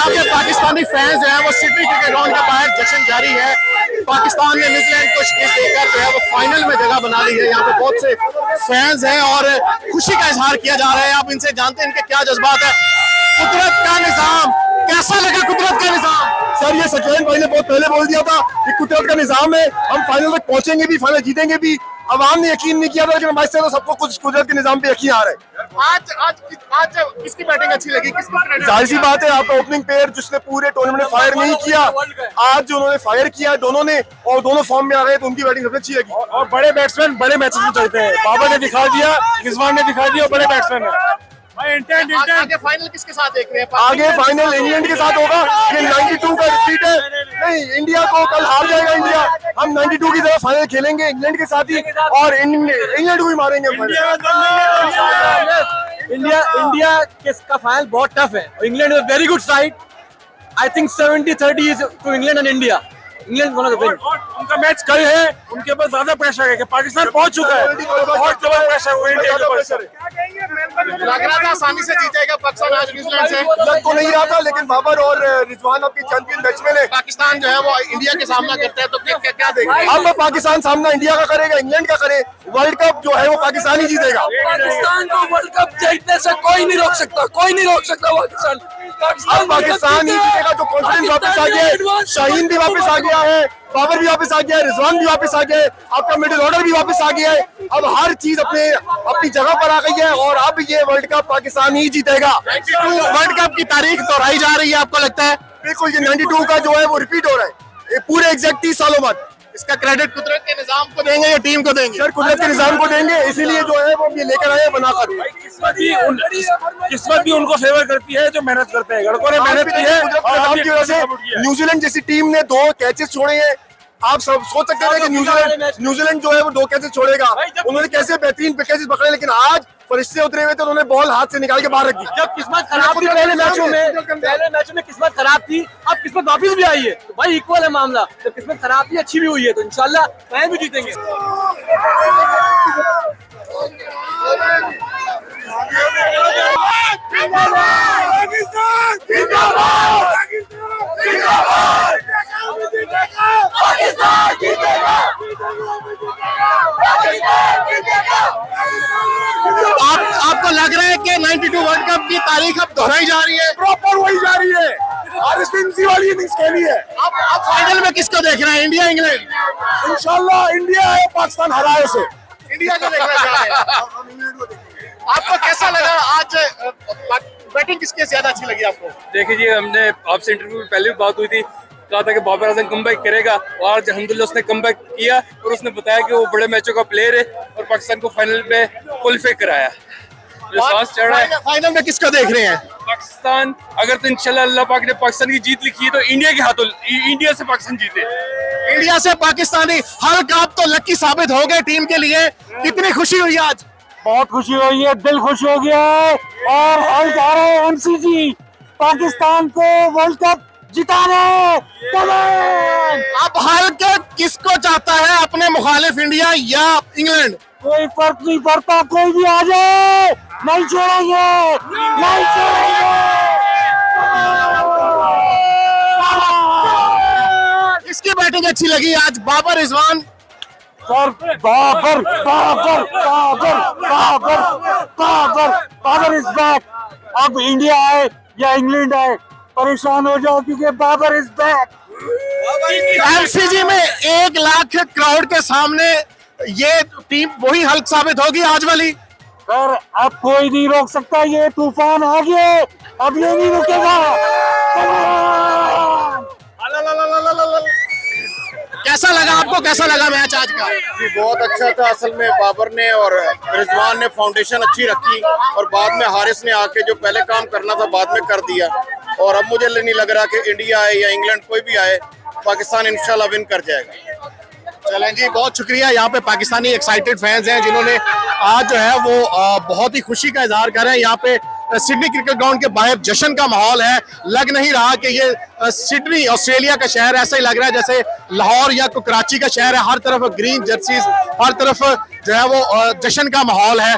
यहाँ पे पाकिस्तानी फैंस जो है वो सिडनी क्रिकेट ग्राउंड के बाहर जश्न जारी है। पाकिस्तान ने न्यूजीलैंड को शिकस्त देकर जो है वो फाइनल में जगह बना ली है। यहाँ पे बहुत से फैंस हैं और खुशी का इजहार किया जा रहा है। आप इनसे जानते हैं इनके क्या जज्बात है। कुदरत का निजाम कैसा लगा? कुदरत का निजाम सर, ये सचिन भाई ने बहुत पहले बोल दिया था कि कुदरत का निजाम है, हम फाइनल तक पहुंचेंगे भी, फाइनल जीतेंगे भी। अवाम ने यकीन नहीं किया था, लेकिन हमारे से तो सबको कुछ कुदरत के निजाम पे यकीन आ रहा है। आज किसकी बैटिंग अच्छी लगी? किसको? जाहिर सी बात है, आपका ओपनिंग पेयर जिसने पूरे टूर्नामेंट में फायर नहीं किया, आज जो उन्होंने फायर किया दोनों ने, और दोनों फॉर्म में आ गए, तो उनकी बैटिंग सबसे अच्छी लगी। और बड़े बैट्समैन बड़े मैचेस में चलते हैं। बाबर ने दिखा दिया, रिजवान ने दिखा दिया, बड़े बैट्समैन है। आगे फाइनल किसके साथ देख रहे हैं? आगे फाइनल इंग्लैंड के साथ होगा। ये 92 का रिपीट है। नहीं, इंडिया को कल हार जाएगा इंडिया। हम 92 की तरह फाइनल खेलेंगे इंग्लैंड के साथ ही, और इंग्लैंड को भी मारेंगे हम इंडिया का फाइनल बहुत टफ है। England is very good side. I think 70-30 is to England and India. England one of the win. उनका मैच कल है, उनके ऊपर ज्यादा प्रेशर है कि पाकिस्तान पहुंच चुका है, बहुत जबरदस्त प्रेशर है इंडिया के ऊपर। लग रहा था आसानी से जीतेगा पाकिस्तान आज न्यूजीलैंड से। लग तो नहीं रहा था, लेकिन बाबर और रिजवान आपके चैंपियन बैट्समैन है। पाकिस्तान जो है वो इंडिया के सामना करता है, तो क्या देखेंगे? अब पाकिस्तान सामना इंडिया का करेगा, इंग्लैंड का करे। वर्ल्ड कप जो है वो पाकिस्तान ही जीतेगा। पाकिस्तान को वर्ल्ड कप जीतने से कोई नहीं रोक सकता, कोई नहीं रोक सकता पाकिस्तान। अब पाकिस्तान ही जीतेगा। जो कॉन्फिडेंस वापस आ गया है, शाहीन भी वापस आ गया है, बाबर भी वापस आ गया है, रिजवान भी वापस आ गया है, आपका मिडिल ऑर्डर भी वापस आ गया है। अब हर चीज अपनी जगह पर आ गई है, और अब ये वर्ल्ड कप पाकिस्तान ही जीतेगा। वर्ल्ड कप की तारीख दोहराई जा रही है, आपको लगता है? बिल्कुल, ये 92 का जो है वो रिपीट हो रहा है, ये पूरे एग्जैक्ट 30 सालों बाद। इसका क्रेडिट कुदरत के निजाम को देंगे या टीम को देंगे? सर, कुदरत के निजाम को देंगे, इसीलिए जो है वो ये लेकर आए बनाकर। किस्मत भी उनको फेवर करती है जो मेहनत करते हैं। लड़कों ने मेहनत की है, कुदरत के निजाम की वजह से न्यूजीलैंड जैसी टीम ने 2 कैचेस छोड़े हैं। आप सब सोच सकते थे कि न्यूजीलैंड जो है वो 2 कैचेस छोड़ेगा। उन्होंने कैसे बेहतरीन कैचेस पकड़े, लेकिन आज फरिश्ते उतरे हुए थे, उन्होंने बॉल हाथ से निकाल के बाहर रख दी। जब किस्मत खराब थी पहले मैचों में किस्मत खराब थी, अब किस्मत वापस भी आई है, तो भाई इक्वल है मामला। जब किस्मत खराब थी, अच्छी भी हुई है, तो इंशाल्लाह मैं भी जीतेंगे। आपको लग रहा है कि 92 वर्ल्ड कप की तारीख अब दोहराई जा रही है? प्रॉपर वही जा रही है, आरएसपी वाली इनिंग्स खेली है। अब फाइनल में किसको देख रहे हैं? India England? इंशाल्लाह इंडिया है, पाकिस्तान हराए उसे। इंडिया को देखना चाह रहे हैं। आपको कैसा लगा आज? बैटिंग किसकी ज्यादा अच्छी लगी आपको? देखिए, हमने आपसे इंटरव्यू में पहले भी बात हुई थी, कहा था कि बाबर आजम कमबैक करेगा, और आज अल्हम्दुलिल्लाह उसने कमबैक किया, और उसने बताया कि वो बड़े मैचों का प्लेयर है और पाकिस्तान को फाइनल में क्वालिफाई कराया। विश्वास चढ़ रहा है। फाइनल में किसको देख रहे हैं? पाकिस्तान, अगर तो इंशाल्लाह अल्लाह पाक ने पाकिस्तान की जीत लिखी है, तो इंडिया के हाथों, इंडिया से पाकिस्तान जीते। इंडिया से पाकिस्तानी हल्क आप तो लकी साबित हो गए टीम के लिए। कितनी खुशी हुई आज? बहुत खुशी हुई है, दिल खुश हो गया है, और हल जा रहे हैं एमसीजी पाकिस्तान को वर्ल्ड कप जिताने। अब हल्क किसको चाहता है, अपने मुखालिफ इंडिया या इंग्लैंड? कोई फर्क नहीं पड़ता, कोई भी आ जाए, नहीं छोड़ेंगे, नहीं छोड़ेंगे। किसकी बैटिंग अच्छी लगी आज? Babar, Rizwan? Sir, Babar Babar Babar Babar Babar Babar is back. अब इंडिया आए या इंग्लैंड आए, परेशान हो जाओ, क्योंकि बाबर इज बैक। एमसीजी में 1 लाख क्राउड के सामने ये टीम वही हल्क साबित होगी आज वाली। सर, अब कोई नहीं रोक सकता, ये तूफान आ गया, अब ये नहीं रुकेगा। कैसा लगा आपको? कैसा लगा मैच आज का? जी, बहुत अच्छा था। असल में बाबर ने और रिजवान ने फाउंडेशन अच्छी रखी, और बाद में हारिस ने आके जो पहले काम करना था बाद में कर दिया। और अब मुझे नहीं लग रहा कि इंडिया आए या इंग्लैंड कोई भी आए, पाकिस्तान इंशाल्लाह विन कर जाएगा। चलें जी, बहुत शुक्रिया। यहाँ पे पाकिस्तानी एक्साइटेड फैंस हैं जिन्होंने आज जो है वो बहुत ही खुशी का इजहार कर रहे हैं। यहाँ पे सिडनी क्रिकेट ग्राउंड के बाहर जश्न का माहौल है। लग नहीं रहा कि ये सिडनी ऑस्ट्रेलिया का शहर, ऐसा ही लग रहा है जैसे लाहौर या कराची का शहर है। हर तरफ ग्रीन जर्सीज, हर तरफ जो है वो जश्न का माहौल है।